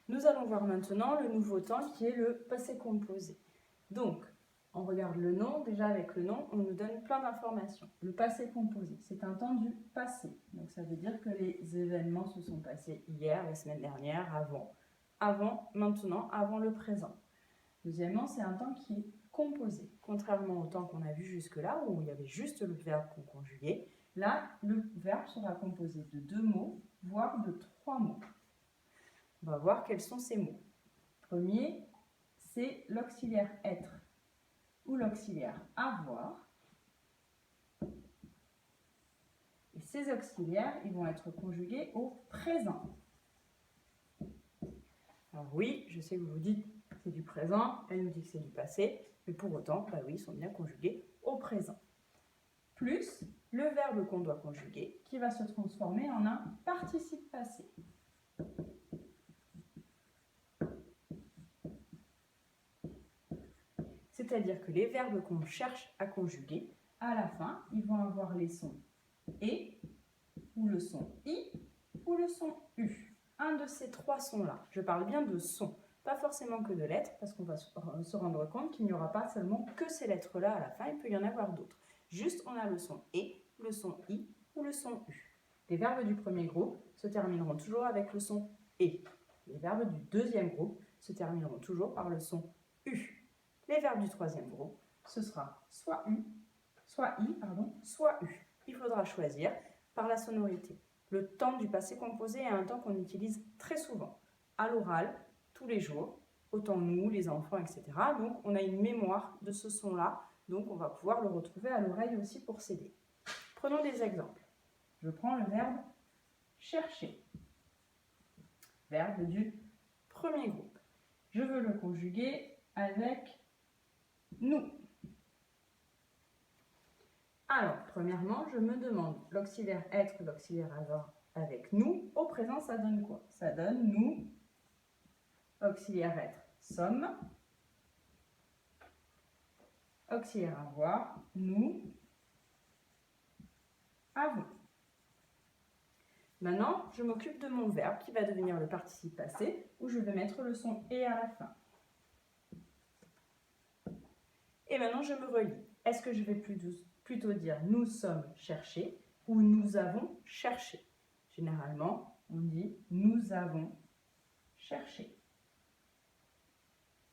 Nous allons voir maintenant le nouveau temps qui est le passé composé. Donc, on regarde le nom. Déjà, avec le nom, on nous donne plein d'informations. Le passé composé, c'est un temps du passé. Donc, ça veut dire que les événements se sont passés hier, la semaine dernière, avant, maintenant, avant le présent. Deuxièmement, c'est un temps qui est composé. Contrairement au temps qu'on a vu jusque-là, où il y avait juste le verbe qu'on conjuguait, là, le verbe sera composé de 2 mots, voire de 3 mots. On va voir quels sont ces mots. Premier, c'est l'auxiliaire être ou l'auxiliaire avoir. Et ces auxiliaires, ils vont être conjugués au présent. Alors oui, je sais que vous vous dites que c'est du présent, elle nous dit que c'est du passé, mais pour autant, bah oui, ils sont bien conjugués au présent. Plus le verbe qu'on doit conjuguer, qui va se transformer en un participe passé. C'est-à-dire que les verbes qu'on cherche à conjuguer, à la fin, ils vont avoir les sons « et » ou le son « i » ou le son « u ». Un de ces 3 sons-là. Je parle bien de sons, pas forcément que de lettres, parce qu'on va se rendre compte qu'il n'y aura pas seulement que ces lettres-là à la fin, il peut y en avoir d'autres. Juste, on a le son « et », le son « i » ou le son « u ». Les verbes du premier groupe se termineront toujours avec le son « et ». Les verbes du deuxième groupe se termineront toujours par le son « u ». Les verbes du troisième groupe, ce sera soit U, soit I, soit U. Il faudra choisir par la sonorité. Le temps du passé composé est un temps qu'on utilise très souvent, à l'oral, tous les jours, autant nous, les enfants, etc. Donc, on a une mémoire de ce son-là, donc on va pouvoir le retrouver à l'oreille aussi pour s'aider. Prenons des exemples. Je prends le verbe chercher, verbe du premier groupe. Je veux le conjuguer avec nous. Alors, premièrement, je me demande l'auxiliaire être, l'auxiliaire avoir avec nous. Au présent, ça donne quoi? Ça donne nous, auxiliaire être, sommes. Auxiliaire avoir, nous, avons. Maintenant, je m'occupe de mon verbe qui va devenir le participe passé, où je vais mettre le son « et » à la fin. Et maintenant, je me relis. Est-ce que je vais plutôt dire « nous sommes cherchés » ou « nous avons cherché ». Généralement, on dit « nous avons cherché ».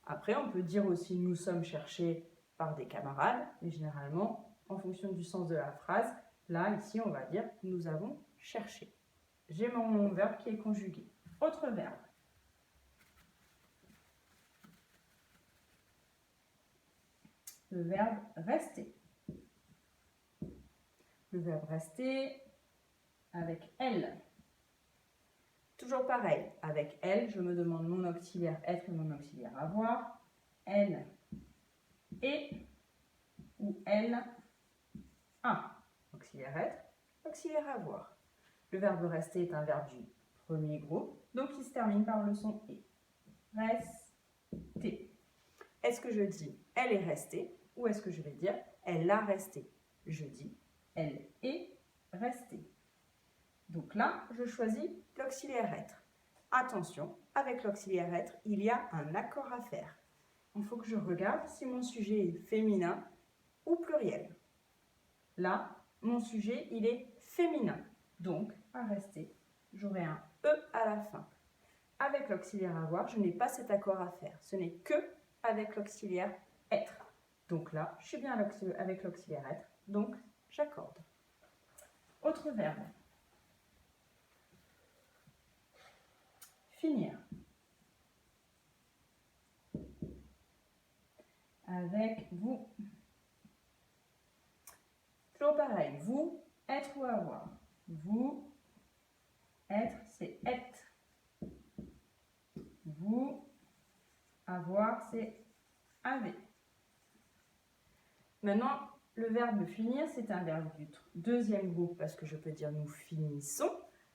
Après, on peut dire aussi « nous sommes cherchés » par des camarades, mais généralement, en fonction du sens de la phrase, là, ici, on va dire « nous avons cherché ». J'ai mon verbe qui est conjugué. Autre verbe. Le verbe rester. Le verbe rester avec elle. Toujours pareil, avec elle, je me demande mon auxiliaire être et mon auxiliaire avoir. Elle est ou elle a. Auxiliaire être, auxiliaire avoir. Le verbe rester est un verbe du premier groupe, donc il se termine par le son et. Rester. Est-ce que je dis elle est restée ou est-ce que je vais dire elle a resté? Je dis elle est restée. Donc là, je choisis l'auxiliaire être. Attention, avec l'auxiliaire être, il y a un accord à faire. Il faut que je regarde si mon sujet est féminin ou pluriel. Là, mon sujet, il est féminin. Donc, à rester, j'aurai un E à la fin. Avec l'auxiliaire avoir, je n'ai pas cet accord à faire. Ce n'est que avec l'auxiliaire être. Donc là, je suis bien avec l'auxiliaire être, donc j'accorde. Autre verbe. Finir. Avec vous. Toujours pareil, vous, être ou avoir. Vous, être, c'est être. Vous, avoir, c'est avez. Maintenant, le verbe finir, c'est un verbe du deuxième groupe parce que je peux dire nous finissons.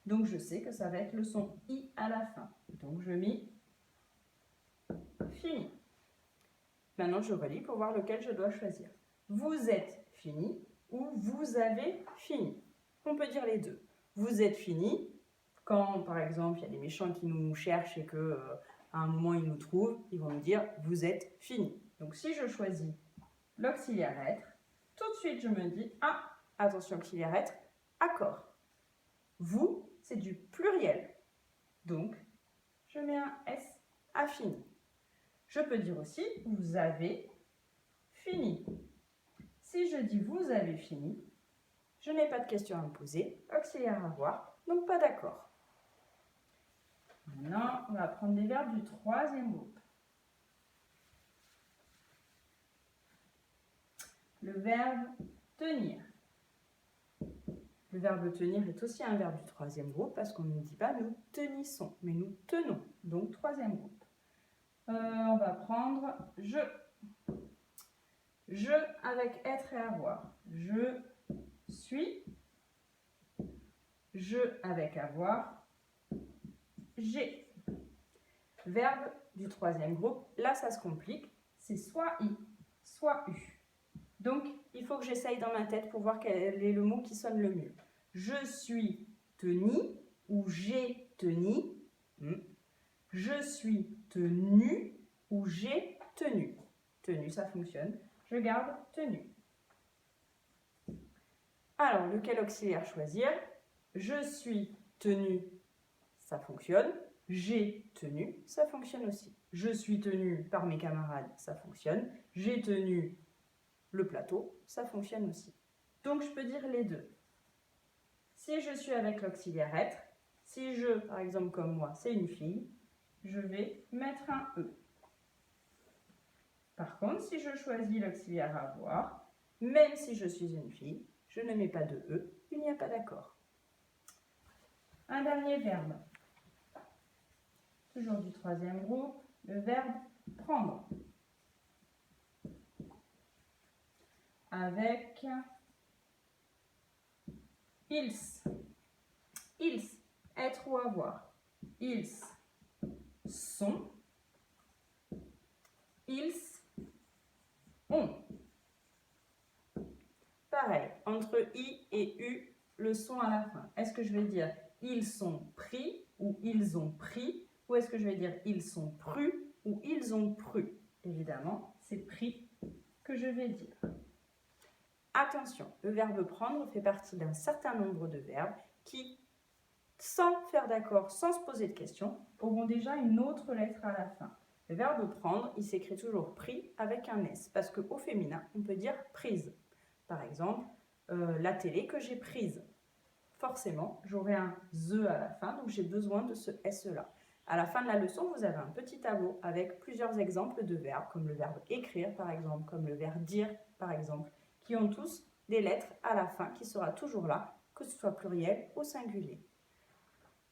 Donc, je sais que ça va être le son i à la fin. Donc, je mets fini. Maintenant, je relis pour voir lequel je dois choisir. Vous êtes fini ou vous avez fini. On peut dire les deux. Vous êtes fini Quand, par exemple, il y a des méchants qui nous cherchent et que à un moment ils nous trouvent, ils vont nous dire « vous êtes fini ». Donc si je choisis l'auxiliaire être, tout de suite je me dis « ah, attention auxiliaire être, accord ». Vous, c'est du pluriel. Donc, je mets un S à fini. Je peux dire aussi « vous avez fini ». Si je dis « vous avez fini », je n'ai pas de question à me poser, auxiliaire avoir, donc pas d'accord. Maintenant, on va prendre des verbes du troisième groupe. Le verbe tenir. Le verbe tenir est aussi un verbe du troisième groupe parce qu'on ne dit pas nous tenissons, mais nous tenons, donc troisième groupe. On va prendre je. Je avec être et avoir. Je suis. Je avec avoir. J'ai. Verbe du troisième groupe, là ça se complique, c'est soit i, soit u. Donc il faut que j'essaye dans ma tête pour voir quel est le mot qui sonne le mieux. Je suis teni ou j'ai teni. Je suis tenu ou j'ai tenu. Tenu, ça fonctionne. Je garde tenu. Alors, lequel auxiliaire choisir? Je suis tenu, ça fonctionne. J'ai tenu, ça fonctionne aussi. Je suis tenu par mes camarades, ça fonctionne. J'ai tenu le plateau, ça fonctionne aussi. Donc, je peux dire les deux. Si je suis avec l'auxiliaire être, si je, par exemple comme moi, c'est une fille, je vais mettre un E. Par contre, si je choisis l'auxiliaire avoir, même si je suis une fille, je ne mets pas de E, il n'y a pas d'accord. Un dernier verbe. Toujours du troisième groupe, le verbe prendre. Avec ils. Ils, être ou avoir. Ils sont. Ils ont. Pareil, entre i et u, le son à la fin. Est-ce que je vais dire ils sont pris ou ils ont pris? Ou est-ce que je vais dire ils sont prus ou ils ont pru? Évidemment, c'est pris que je vais dire. Attention, le verbe prendre fait partie d'un certain nombre de verbes qui, sans faire d'accord, sans se poser de questions, auront déjà une autre lettre à la fin. Le verbe prendre, il s'écrit toujours pris avec un S, parce qu'au féminin, on peut dire prise. Par exemple, la télé que j'ai prise. Forcément, j'aurai un THE à la fin, donc j'ai besoin de ce SE-là. À la fin de la leçon, vous avez un petit tableau avec plusieurs exemples de verbes, comme le verbe écrire, par exemple, comme le verbe dire, par exemple, qui ont tous des lettres à la fin, qui sera toujours là, que ce soit pluriel ou singulier.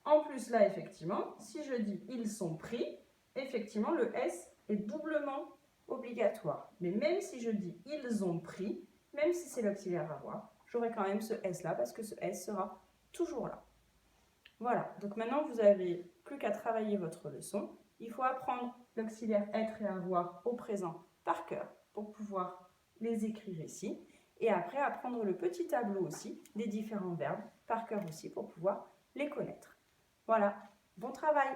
En plus, là, effectivement, si je dis « ils sont pris », effectivement, le S est doublement obligatoire. Mais même si je dis « ils ont pris », même si c'est l'auxiliaire avoir, j'aurai quand même ce S-là parce que ce S sera toujours là. Voilà, donc maintenant, vous n'avez plus qu'à travailler votre leçon. Il faut apprendre l'auxiliaire être et avoir au présent par cœur pour pouvoir les écrire ici. Et après, apprendre le petit tableau aussi des différents verbes par cœur aussi pour pouvoir les connaître. Voilà, bon travail!